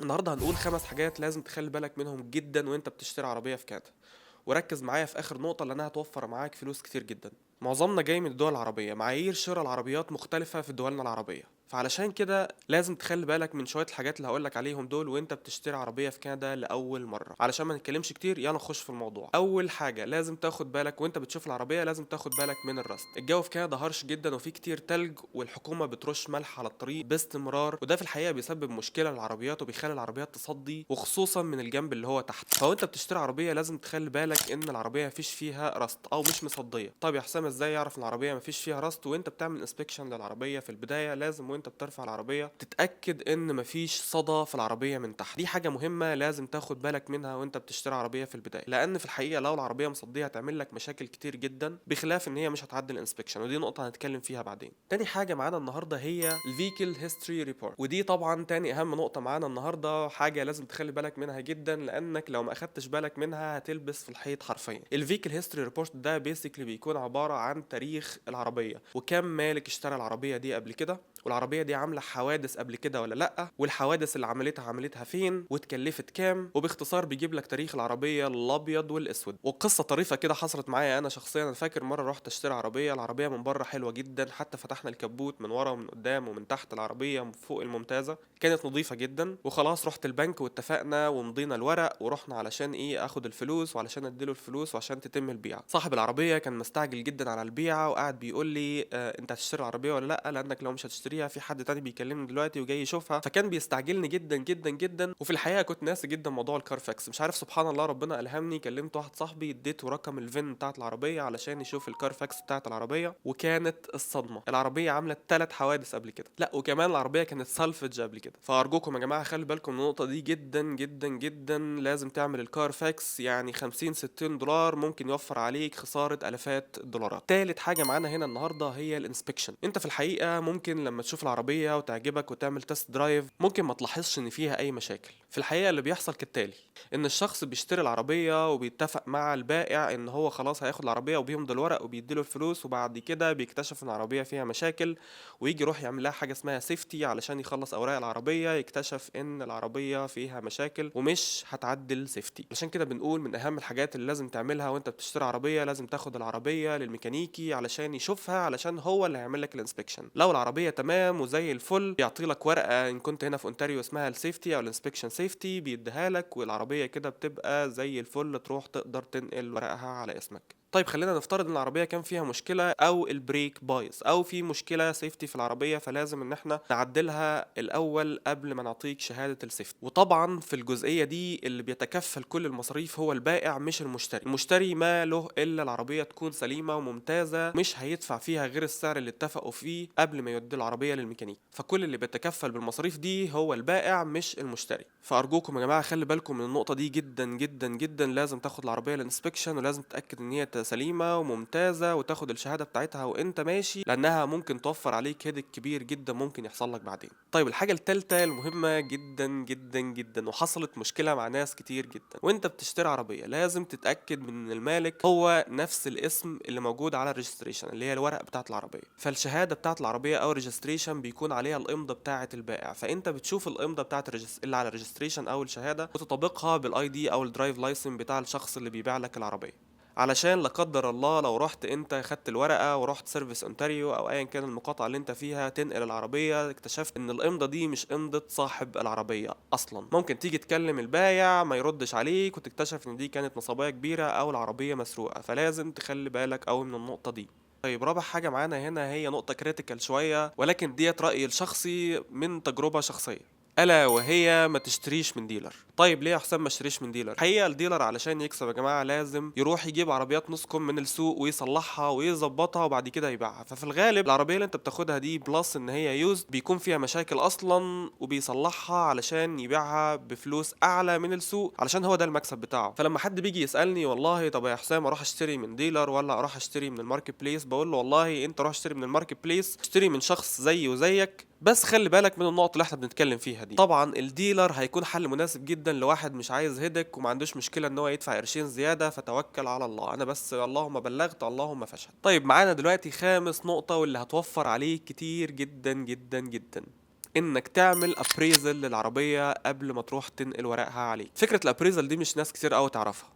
النهارده هنقول 5 حاجات لازم تخلي بالك منهم جدا وانت بتشتري عربية في كندا. وركز معايا في اخر نقطة لانها هتوفر معاك فلوس كتير جدا. معظمنا جاي من الدول العربية، معايير شراء العربيات مختلفة في دولنا العربية، فعلشان كده لازم تخلي بالك من شوية الحاجات اللي هقولك عليهم دول وانت بتشتري عربية في كندا لأول مرة. علشان ما نتكلمش كتير يلا نخش في الموضوع. أول حاجة لازم تاخد بالك وانت بتشوف العربية، لازم تاخد بالك من الرصد. الجو في كندا هارش جدا وفي كتير تلج، والحكومة بترش ملح على الطريق باستمرار، وده في الحقيقة بيسبب مشكلة للعربيات وبيخلي العربيات تصدي، وخصوصا من الجنب اللي هو تحت. فوانت بتشتري عربية لازم تخلي بالك ان العربية مفيش فيها رست او مش مصدية. طب يا حسام ازاي يعرف ان العربية مفيش فيها رست؟ وانت بتعمل انسبكشن للعربية في البداية لازم وانت بترفع العربية تتأكد ان مفيش صدى في العربية من تحت. دي حاجة مهمة لازم تاخد بالك منها وانت بتشتري عربية في البداية، لان في الحقيقة لو العربية مصدية هتعمل لك مشاكل كتير جدا، بخلاف ان هي مش هتعدي الانسبكشن، ودي نقطة هنتكلم فيها بعدين. تاني حاجة معانا النهاردة هي الفيكل هيستوري ريبورت، ودي طبعا تاني اهم نقطة معانا النهاردة، حاجة لازم تخلي بالك منها جدا لانك لو ما اخدتش بالك منها هتلبس في الحيط حرفيا. الفيكل هيستوري ريبورت ده بيسكلي بيكون عبارة عن تاريخ العربية، وكم مالك اشترى العربية دي قبل كده، والعربية دي عاملة حوادث قبل كده ولا لأ، والحوادث اللي عملتها فين، واتكلفت كام. وباختصار بيجيب لك تاريخ العربية الأبيض والأسود. وقصة طريفة كده حصلت معايا أنا شخصيا. أنا فاكر مرة رحت أشتري عربية، العربية من بره حلوة جدا، حتى فتحنا الكبوت من ورا ومن قدام ومن تحت، العربية من فوق الممتازة، كانت نظيفة جدا. وخلاص رحت البنك واتفقنا ومضينا الورق ورحنا علشان إيه أخد الفلوس وعلشان أديله الفلوس وعشان تتم البيعة. صاحب العربية كان مستعجل جدا على البيعة وقاعد بيقول لي أنت هتشتري العربية ولا لأ، لأنك لو مش هتشتريها في حد تاني بيكلمني دلوقتي وجاي يشوفها. فكان بيستعجلني جدا جدا جدا، وفي الحقيقه كنت ناسي جدا موضوع الكارفاكس. مش عارف سبحان الله ربنا الهمني، كلمت واحد صاحبي اديته رقم الفين بتاعت العربيه علشان يشوف الكارفاكس بتاعت العربيه. وكانت الصدمه، العربيه عملت 3 حوادث قبل كده، لا وكمان العربيه كانت سالفج قبل كده. فارجوكم يا جماعه خلي بالكم من النقطه دي جدا جدا جدا، لازم تعمل الكارفاكس، يعني 50 60 دولار ممكن يوفر عليك خساره الافات الدولارات. تالت حاجه معانا هنا النهارده هي الانسبكشن. انت في الحقيقه ممكن لما تشوف العربيه وتعجبك وتعمل تيست درايف ممكن ما تلاحظش ان فيها اي مشاكل. في الحقيقه اللي بيحصل كالتالي، ان الشخص بيشتري العربيه وبيتفق مع البائع ان هو خلاص هياخد العربيه وبيمضي الورق وبيديله الفلوس، وبعد كده بيكتشف ان العربيه فيها مشاكل، ويجي يروح يعمل لها حاجه اسمها سيفتي علشان يخلص اوراق العربيه، يكتشف ان العربيه فيها مشاكل ومش هتعدل سيفتي. عشان كده بنقول من اهم الحاجات اللي لازم تعملها وانت بتشتري عربيه، لازم تاخد العربيه للميكانيكي علشان يشوفها، علشان هو اللي هيعمل لك الانسبكشن. لو العربيه تمام وزي الفل يعطي لك ورقه ان كنت هنا في اونتاريو اسمها السيفتي او الانسبكشن سيفتي، بيديها لك والعربيه كده بتبقى زي الفل، تروح تقدر تنقل ورقها على اسمك. طيب خلينا نفترض ان العربيه كان فيها مشكله او البريك بايظ او في مشكله سيفتي في العربيه، فلازم ان احنا نعدلها الاول قبل ما نعطيك شهاده السيفتي. وطبعا في الجزئيه دي اللي بيتكفل كل المصاريف هو البائع مش المشتري. المشتري ما له الا العربيه تكون سليمه وممتازه، مش هيدفع فيها غير السعر اللي اتفقوا فيه قبل ما يودي العربيه للميكانيك. فكل اللي بيتكفل بالمصاريف دي هو البائع مش المشتري. فارجوكم يا جماعه خلي بالكم من النقطه دي جدا جدا جدا، لازم تاخد العربيه للانسبكشن ولازم تتاكد ان هي سليمه وممتازه وتاخد الشهاده بتاعتها وانت ماشي، لانها ممكن توفر عليك هيدك كبير جدا ممكن يحصل لك بعدين. طيب الحاجه الثالثه المهمه جدا جدا جدا، وحصلت مشكله مع ناس كتير جدا، وانت بتشتري عربيه لازم تتاكد من ان المالك هو نفس الاسم اللي موجود على الريجستريشن اللي هي الورق بتاعت العربيه. فالشهاده بتاعت العربيه او الريجستريشن بيكون عليها الامضه بتاعت البائع، فانت بتشوف الامضه بتاعت اللي على الريجستريشن او الشهاده وتطبقها بالاي دي او الدرايف لايسن بتاع الشخص اللي بيبيع لك العربيه، علشان لا قدر الله لو رحت انت خدت الورقه ورحت سيرفيس اونتاريو او ايا كان المقاطعه اللي انت فيها تنقل العربيه، اكتشفت ان الامضه دي مش امضه صاحب العربيه اصلا، ممكن تيجي تكلم البايع ما يردش عليك وتكتشف ان دي كانت نصابيه كبيره او العربيه مسروقه. فلازم تخلي بالك قوي من النقطه دي. طيب رابع حاجة معانا هنا هي نقطة كريتيكال شوية، ولكن ديت رأيي الشخصي من تجربة شخصية، الا وهي ما تشتريش من ديلر. طيب ليه يا حسام ما اشتريش من ديلر؟ الحقيقه الديلر علشان يكسب يا جماعه لازم يروح يجيب عربيات نص كم من السوق ويصلحها ويظبطها وبعد كده يبيعها. ففي الغالب العربيه اللي انت بتاخدها دي بلس ان هي يوزد بيكون فيها مشاكل اصلا، وبيصلحها علشان يبيعها بفلوس اعلى من السوق علشان هو ده المكسب بتاعه. فلما حد بيجي يسالني والله طب يا حسام اروح اشتري من ديلر ولا اروح اشتري من الماركت بليس، بقول له والله انت روح اشتري من الماركت بليس، اشتري من شخص زي وزيك، بس خلي بالك من النقط اللي احنا بنتكلم فيها دي. طبعا الديلر هيكون حل مناسب جدا لواحد مش عايز هيدك وما عندوش مشكله ان هو يدفع قرشين زياده، فتوكل على الله. انا بس اللهم بلغت اللهم فشل. طيب معانا دلوقتي خامس نقطه واللي هتوفر عليك كتير جدا جدا جدا، انك تعمل ابريزل للعربيه قبل ما تروح تنقل ورقها عليك. فكره الابريزل دي مش ناس كتير قوي تعرفها.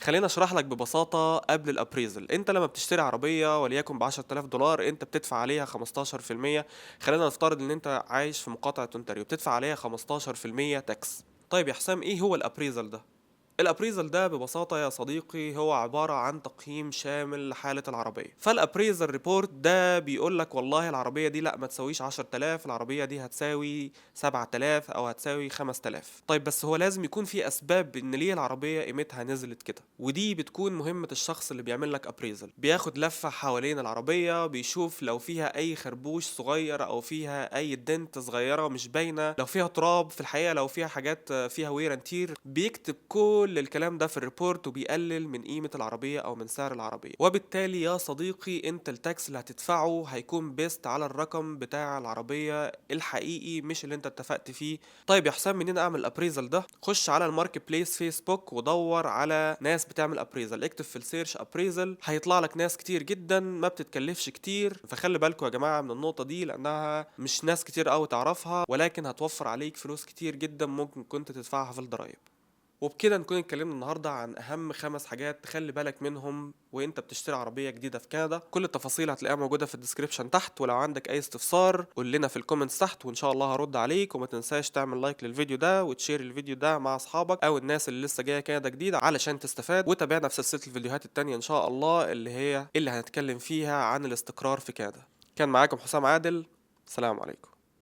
خلينا اشرح لك ببساطه. قبل الابريزل انت لما بتشتري عربيه وليكن ب 10000 دولار، انت بتدفع عليها 15%. خلينا نفترض ان انت عايش في مقاطعه اونتاريو، بتدفع عليها 15% تاكس. طيب يا حسام، ايه هو الابريزل ده؟ الابريزل ده ببساطة يا صديقي هو عبارة عن تقييم شامل لحالة العربية. فالابريزل ريبورت ده بيقول لك والله العربية دي لا ما تساويش 10000، العربية دي هتساوي 7000 او هتساوي 5000. طيب بس هو لازم يكون في اسباب ان ليه العربية قيمتها نزلت كده، ودي بتكون مهمة الشخص اللي بيعمل لك ابريزل. بياخد لفة حوالين العربية، بيشوف لو فيها اي خربوش صغير او فيها اي دنت صغيرة مش باينة، لو فيها تراب في الحقيقة، لو فيها حاجات فيها وير اند تير. بيكتب كل الكلام ده في الريبورت وبيقلل من قيمة العربية او من سعر العربية. وبالتالي يا صديقي انت التاكس اللي هتدفعه هيكون بيست على الرقم بتاع العربية الحقيقي مش اللي انت اتفقت فيه. طيب يا حسام، منين اعمل الابريزل ده؟ خش على الماركت بليس فيسبوك ودور على ناس بتعمل ابريزل، اكتب في السيرش ابريزل، هيطلع لك ناس كتير جدا ما بتتكلفش كتير. فخلي بالكوا يا جماعة من النقطة دي لانها مش ناس كتير قوي تعرفها، ولكن هتوفر عليك فلوس كتير جدا ممكن كنت تدفعها في الضرايب. وبكده نكون اتكلمنا النهارده عن اهم 5 حاجات تخلي بالك منهم وانت بتشتري عربيه جديده في كندا. كل التفاصيل هتلاقيها موجوده في الديسكريبشن تحت، ولو عندك اي استفسار قول لنا في الكومنتس تحت وان شاء الله هرد عليك. وما تنساش تعمل لايك للفيديو ده وتشير الفيديو ده مع اصحابك او الناس اللي لسه جايه كندا جديده علشان تستفاد. وتابعنا في سلسله الفيديوهات التانية ان شاء الله اللي هنتكلم فيها عن الاستقرار في كندا. كان معاكم حسام عادل، سلام عليكم.